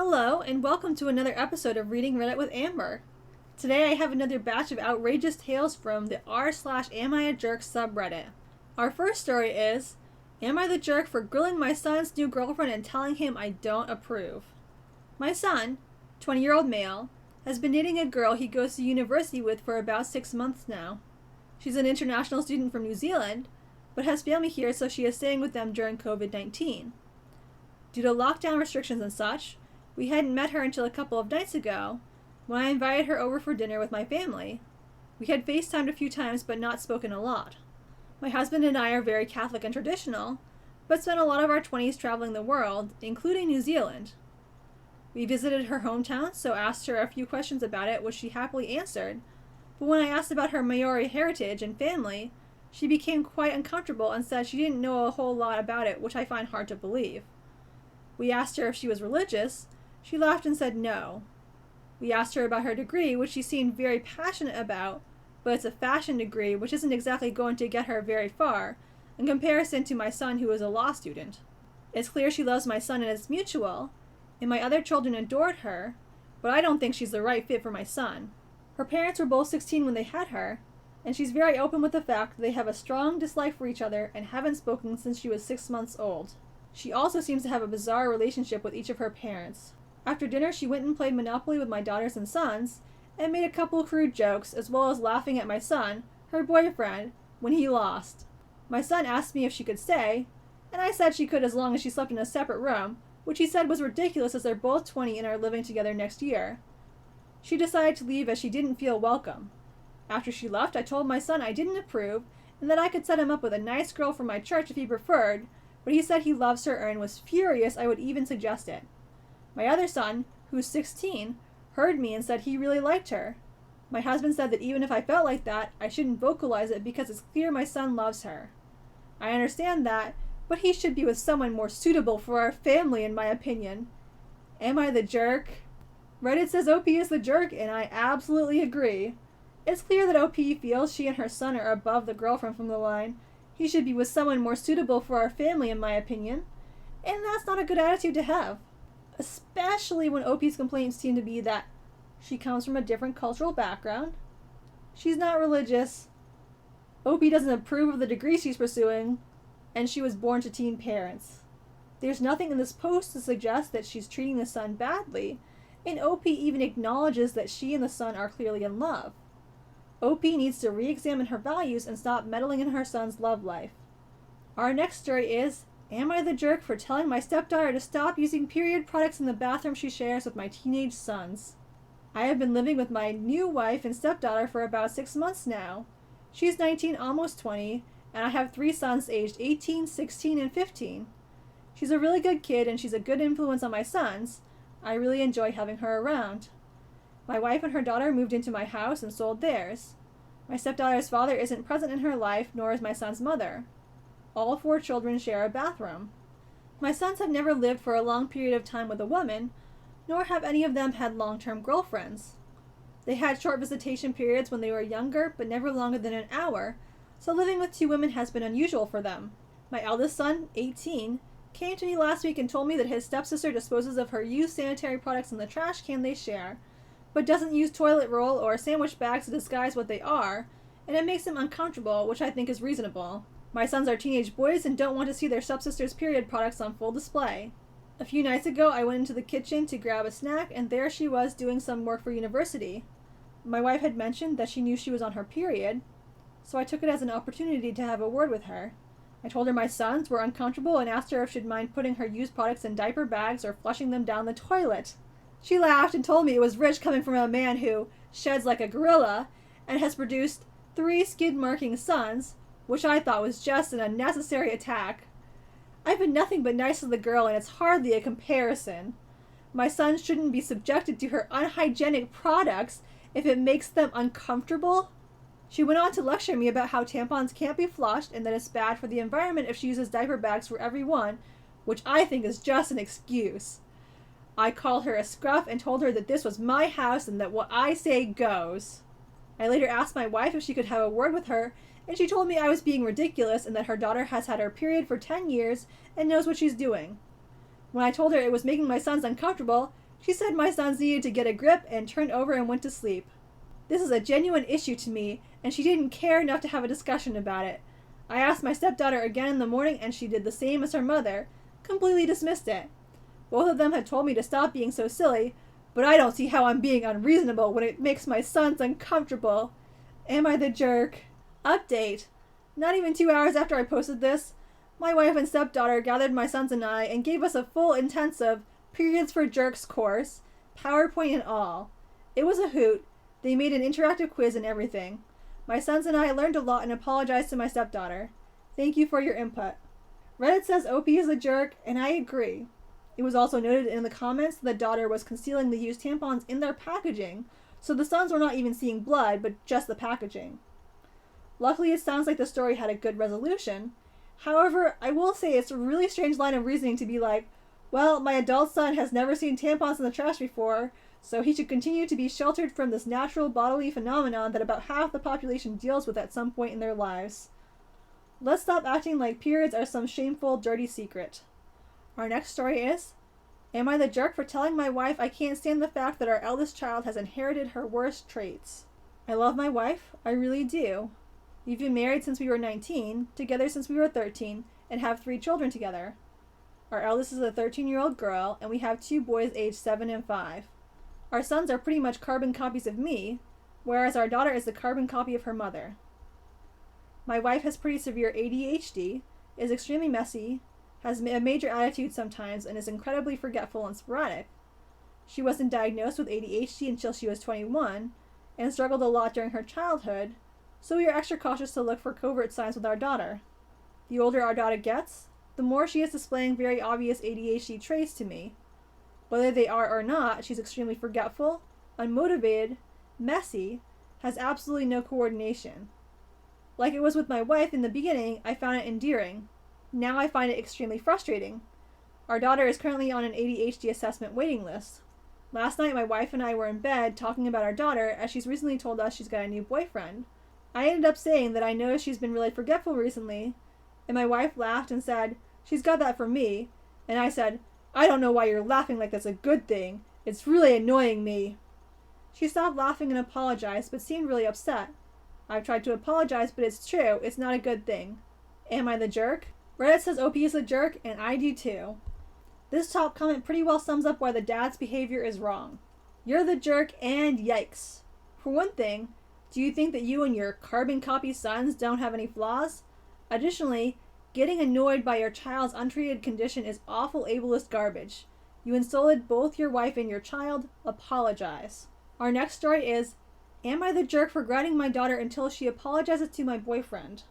Hello, and welcome to another episode of Reading Reddit with Amber. Today I have another batch of outrageous tales from the r/Am I a Jerk subreddit. Our first story is, Am I the jerk for grilling my son's new girlfriend and telling him I don't approve? My son, 20-year-old male, has been dating a girl he goes to university with for about 6 months now. She's an international student from New Zealand, but has family here, so she is staying with them during COVID-19. Due to lockdown restrictions and such, we hadn't met her until a couple of nights ago, when I invited her over for dinner with my family. We had FaceTimed a few times but not spoken a lot. My husband and I are very Catholic and traditional, but spent a lot of our 20s traveling the world, including New Zealand. We visited her hometown, so asked her a few questions about it, which she happily answered, but when I asked about her Maori heritage and family, she became quite uncomfortable and said she didn't know a whole lot about it, which I find hard to believe. We asked her if she was religious. She laughed and said no. We asked her about her degree, which she seemed very passionate about, but it's a fashion degree, which isn't exactly going to get her very far, in comparison to my son, who is a law student. It's clear she loves my son and it's mutual, and my other children adored her, but I don't think she's the right fit for my son. Her parents were both 16 when they had her, and she's very open with the fact that they have a strong dislike for each other and haven't spoken since she was 6 months old. She also seems to have a bizarre relationship with each of her parents. After dinner, she went and played Monopoly with my daughters and sons, and made a couple crude jokes, as well as laughing at my son, her boyfriend, when he lost. My son asked me if she could stay, and I said she could as long as she slept in a separate room, which he said was ridiculous as they're both 20 and are living together next year. She decided to leave as she didn't feel welcome. After she left, I told my son I didn't approve, and that I could set him up with a nice girl from my church if he preferred, but he said he loves her and was furious I would even suggest it. My other son, who's 16, heard me and said he really liked her. My husband said that even if I felt like that, I shouldn't vocalize it because it's clear my son loves her. I understand that, but he should be with someone more suitable for our family, in my opinion. Am I the jerk? Reddit says OP is the jerk, and I absolutely agree. It's clear that OP feels she and her son are above the girlfriend from the line. He should be with someone more suitable for our family, in my opinion. And that's not a good attitude to have. Especially when OP's complaints seem to be that she comes from a different cultural background, she's not religious, OP doesn't approve of the degree she's pursuing, and she was born to teen parents. There's nothing in this post to suggest that she's treating the son badly, and OP even acknowledges that she and the son are clearly in love. OP needs to re-examine her values and stop meddling in her son's love life. Our next story is, Am I the jerk for telling my stepdaughter to stop using period products in the bathroom she shares with my teenage sons? I have been living with my new wife and stepdaughter for about 6 months now. She's 19, almost 20, and I have 3 sons aged 18, 16, and 15. She's a really good kid and she's a good influence on my sons. I really enjoy having her around. My wife and her daughter moved into my house and sold theirs. My stepdaughter's father isn't present in her life, nor is my son's mother. All 4 children share a bathroom. My sons have never lived for a long period of time with a woman, nor have any of them had long-term girlfriends. They had short visitation periods when they were younger, but never longer than an hour, so living with 2 women has been unusual for them. My eldest son, 18, came to me last week and told me that his stepsister disposes of her used sanitary products in the trash can they share, but doesn't use toilet roll or sandwich bags to disguise what they are, and it makes him uncomfortable, which I think is reasonable. My sons are teenage boys and don't want to see their stepsister's period products on full display. A few nights ago, I went into the kitchen to grab a snack, and there she was doing some work for university. My wife had mentioned that she knew she was on her period, so I took it as an opportunity to have a word with her. I told her my sons were uncomfortable and asked her if she'd mind putting her used products in diaper bags or flushing them down the toilet. She laughed and told me it was rich coming from a man who sheds like a gorilla and has produced 3 skid-marking sons, which I thought was just an unnecessary attack. I've been nothing but nice to the girl, and it's hardly a comparison. My sons shouldn't be subjected to her unhygienic products if it makes them uncomfortable. She went on to lecture me about how tampons can't be flushed and that it's bad for the environment if she uses diaper bags for everyone, which I think is just an excuse. I called her a scruff and told her that this was my house and that what I say goes. I later asked my wife if she could have a word with her, and she told me I was being ridiculous and that her daughter has had her period for 10 years and knows what she's doing. When I told her it was making my sons uncomfortable, She said my sons needed to get a grip and turned over and went to sleep. This is a genuine issue to me, and she didn't care enough to have a discussion about it. I asked my stepdaughter again in the morning, and she did the same as her mother, completely dismissed it. Both of them had told me to stop being so silly, but I don't see how I'm being unreasonable when it makes my sons uncomfortable. Am I the jerk? Update. Not even 2 hours after I posted this, my wife and stepdaughter gathered my sons and I and gave us a full intensive Periods for Jerks course, PowerPoint and all. It was a hoot. They made an interactive quiz and everything. My sons and I learned a lot and apologized to my stepdaughter. Thank you for your input. Reddit says OP is a jerk, and I agree. It was also noted in the comments that the daughter was concealing the used tampons in their packaging, so the sons were not even seeing blood, but just the packaging. Luckily, it sounds like the story had a good resolution. However, I will say it's a really strange line of reasoning to be like, well, my adult son has never seen tampons in the trash before, so he should continue to be sheltered from this natural bodily phenomenon that about half the population deals with at some point in their lives. Let's stop acting like periods are some shameful, dirty secret. Our next story is, am I the jerk for telling my wife I can't stand the fact that our eldest child has inherited her worst traits? I love my wife, I really do. We've been married since we were 19, together since we were 13, and have 3 children together. Our eldest is a 13-year-old girl, and we have 2 boys aged 7 and 5. Our sons are pretty much carbon copies of me, whereas our daughter is the carbon copy of her mother. My wife has pretty severe ADHD, is extremely messy, has a major attitude sometimes, and is incredibly forgetful and sporadic. She wasn't diagnosed with ADHD until she was 21, and struggled a lot during her childhood, so we are extra cautious to look for covert signs with our daughter. The older our daughter gets, the more she is displaying very obvious ADHD traits to me. Whether they are or not, she's extremely forgetful, unmotivated, messy, has absolutely no coordination. Like it was with my wife in the beginning, I found it endearing. Now I find it extremely frustrating. Our daughter is currently on an ADHD assessment waiting list. Last night my wife and I were in bed talking about our daughter as she's recently told us she's got a new boyfriend. I ended up saying that I noticed she's been really forgetful recently, and my wife laughed and said, "She's got that from me," and I said, "I don't know why you're laughing like that's a good thing. It's really annoying me." She stopped laughing and apologized, but seemed really upset. I've tried to apologize, but it's true, it's not a good thing. Am I the jerk? Reddit says OP is a jerk, and I do too. This top comment pretty well sums up why the dad's behavior is wrong. You're the jerk, and yikes. For one thing, do you think that you and your carbon copy sons don't have any flaws? Additionally, getting annoyed by your child's untreated condition is awful ableist garbage. You insulted both your wife and your child. Apologize. Our next story is, am I the jerk for grounding my daughter until she apologizes to my boyfriend?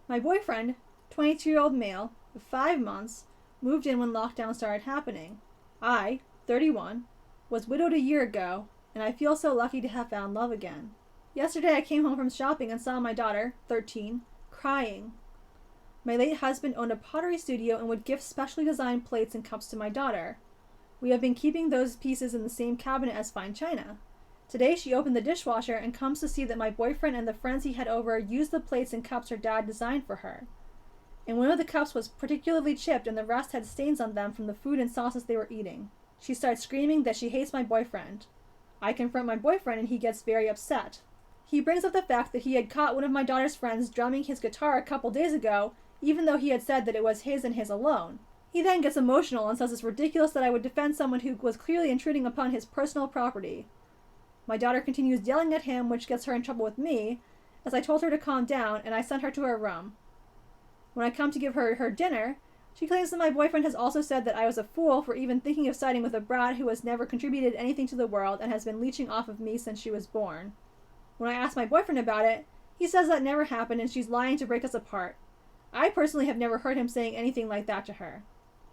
My boyfriend, 22-year-old male, 5 months, moved in when lockdown started happening. I, 31, was widowed a year ago, and I feel so lucky to have found love again. Yesterday I came home from shopping and saw my daughter, 13, crying. My late husband owned a pottery studio and would gift specially designed plates and cups to my daughter. We have been keeping those pieces in the same cabinet as fine china. Today she opened the dishwasher and comes to see that my boyfriend and the friends he had over used the plates and cups her dad designed for her. And one of the cups was particularly chipped and the rest had stains on them from the food and sauces they were eating. She starts screaming that she hates my boyfriend. I confront my boyfriend and he gets very upset. He brings up the fact that he had caught one of my daughter's friends drumming his guitar a couple days ago, even though he had said that it was his and his alone. He then gets emotional and says it's ridiculous that I would defend someone who was clearly intruding upon his personal property. My daughter continues yelling at him, which gets her in trouble with me, as I told her to calm down and I sent her to her room. When I come to give her her dinner, she claims that my boyfriend has also said that I was a fool for even thinking of siding with a brat who has never contributed anything to the world and has been leeching off of me since she was born. When I ask my boyfriend about it, he says that never happened and she's lying to break us apart. I personally have never heard him saying anything like that to her.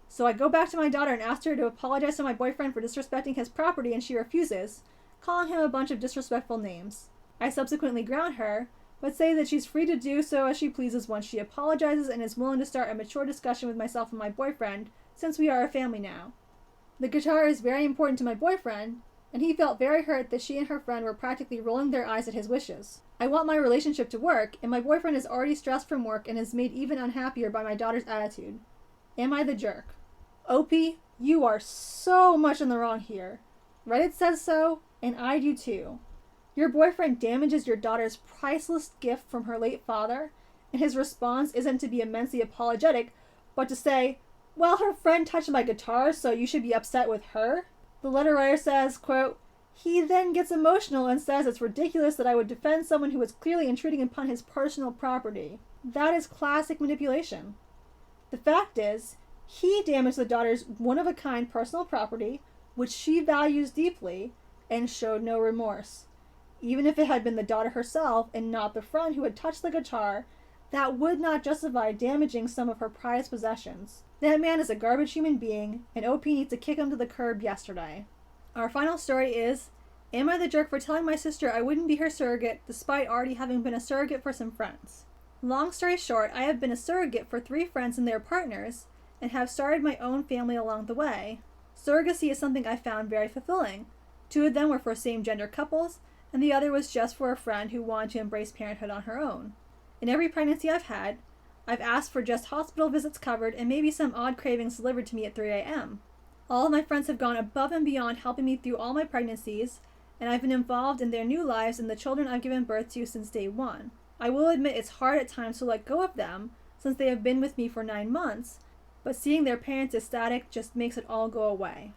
So I go back to my daughter and ask her to apologize to my boyfriend for disrespecting his property, and she refuses, calling him a bunch of disrespectful names. I subsequently ground her, but say that she's free to do so as she pleases once she apologizes and is willing to start a mature discussion with myself and my boyfriend, since we are a family now. The guitar is very important to my boyfriend, and he felt very hurt that she and her friend were practically rolling their eyes at his wishes. I want my relationship to work, and my boyfriend is already stressed from work and is made even unhappier by my daughter's attitude. Am I the jerk? OP, you are so much in the wrong here. Reddit says so, and I do too. Your boyfriend damages your daughter's priceless gift from her late father, and his response isn't to be immensely apologetic, but to say, well, her friend touched my guitar, so you should be upset with her. The letter writer says, quote, he then gets emotional and says it's ridiculous that I would defend someone who was clearly intruding upon his personal property. That is classic manipulation. The fact is, he damaged the daughter's one-of-a-kind personal property, which she values deeply, and showed no remorse. Even if it had been the daughter herself and not the friend who had touched the guitar, that would not justify damaging some of her prized possessions. That man is a garbage human being, and OP needs to kick him to the curb yesterday. Our final story is, am I the jerk for telling my sister I wouldn't be her surrogate despite already having been a surrogate for some friends? Long story short, I have been a surrogate for 3 friends and their partners, and have started my own family along the way. Surrogacy is something I found very fulfilling. 2 of them were for same-gender couples, and the other was just for a friend who wanted to embrace parenthood on her own. In every pregnancy I've had, I've asked for just hospital visits covered and maybe some odd cravings delivered to me at 3 a.m. All of my friends have gone above and beyond helping me through all my pregnancies, and I've been involved in their new lives and the children I've given birth to since day one. I will admit it's hard at times to let go of them, since they have been with me for 9 months, but seeing their parents ecstatic just makes it all go away.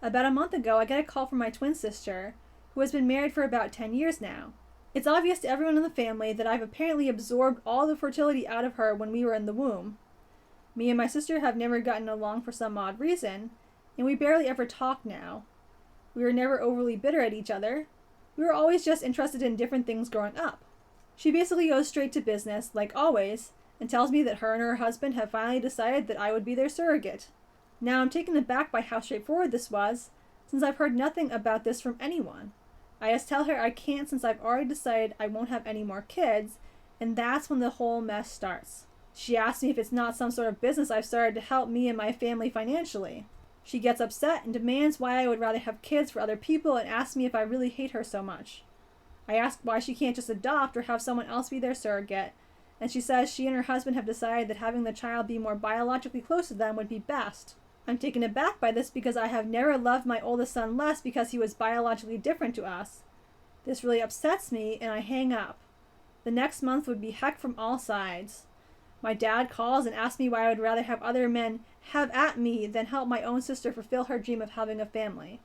About a month ago, I get a call from my twin sister, who has been married for about 10 years now. It's obvious to everyone in the family that I've apparently absorbed all the fertility out of her when we were in the womb. Me and my sister have never gotten along for some odd reason, and we barely ever talk now. We were never overly bitter at each other. We were always just interested in different things growing up. She basically goes straight to business, like always, and tells me that her and her husband have finally decided that I would be their surrogate. Now I'm taken aback by how straightforward this was, since I've heard nothing about this from anyone. I just tell her I can't since I've already decided I won't have any more kids, and that's when the whole mess starts. She asks me if it's not some sort of business I've started to help me and my family financially. She gets upset and demands why I would rather have kids for other people and asks me if I really hate her so much. I ask why she can't just adopt or have someone else be their surrogate, and she says she and her husband have decided that having the child be more biologically close to them would be best. I'm taken aback by this because I have never loved my oldest son less because he was biologically different to us. This really upsets me, and I hang up. The next month would be heck from all sides. My dad calls and asks me why I would rather have other men have at me than help my own sister fulfill her dream of having a family.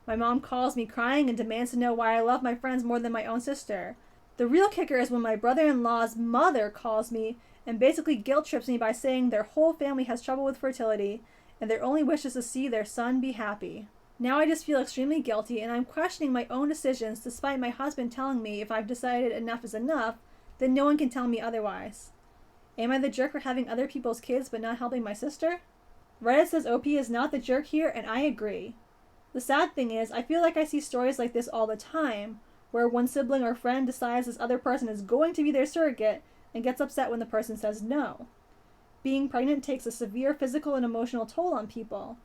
My mom calls me crying and demands to know why I love my friends more than my own sister. The real kicker is when my brother-in-law's mother calls me and basically guilt trips me by saying their whole family has trouble with fertility and their only wish is to see their son be happy. Now I just feel extremely guilty and I'm questioning my own decisions despite my husband telling me if I've decided enough is enough, then no one can tell me otherwise. Am I the jerk for having other people's kids but not helping my sister? Reddit says OP is not the jerk here, and I agree. The sad thing is, I feel like I see stories like this all the time, where one sibling or friend decides this other person is going to be their surrogate and gets upset when the person says no. Being pregnant takes a severe physical and emotional toll on people.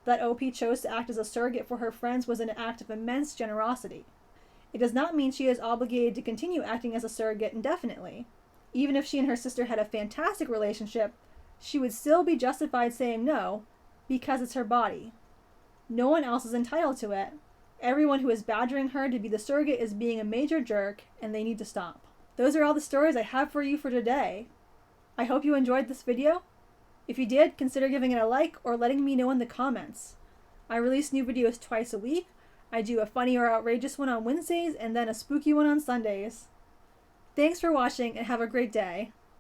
That OP chose to act as a surrogate for her friends was an act of immense generosity. It does not mean she is obligated to continue acting as a surrogate indefinitely. Even if she and her sister had a fantastic relationship, she would still be justified saying no, because it's her body. No one else is entitled to it. Everyone who is badgering her to be the surrogate is being a major jerk, and they need to stop. Those are all the stories I have for you for today. I hope you enjoyed this video. If you did, consider giving it a like or letting me know in the comments. I release new videos twice a week. I do a funny or outrageous one on Wednesdays and then a spooky one on Sundays. Thanks for watching and have a great day.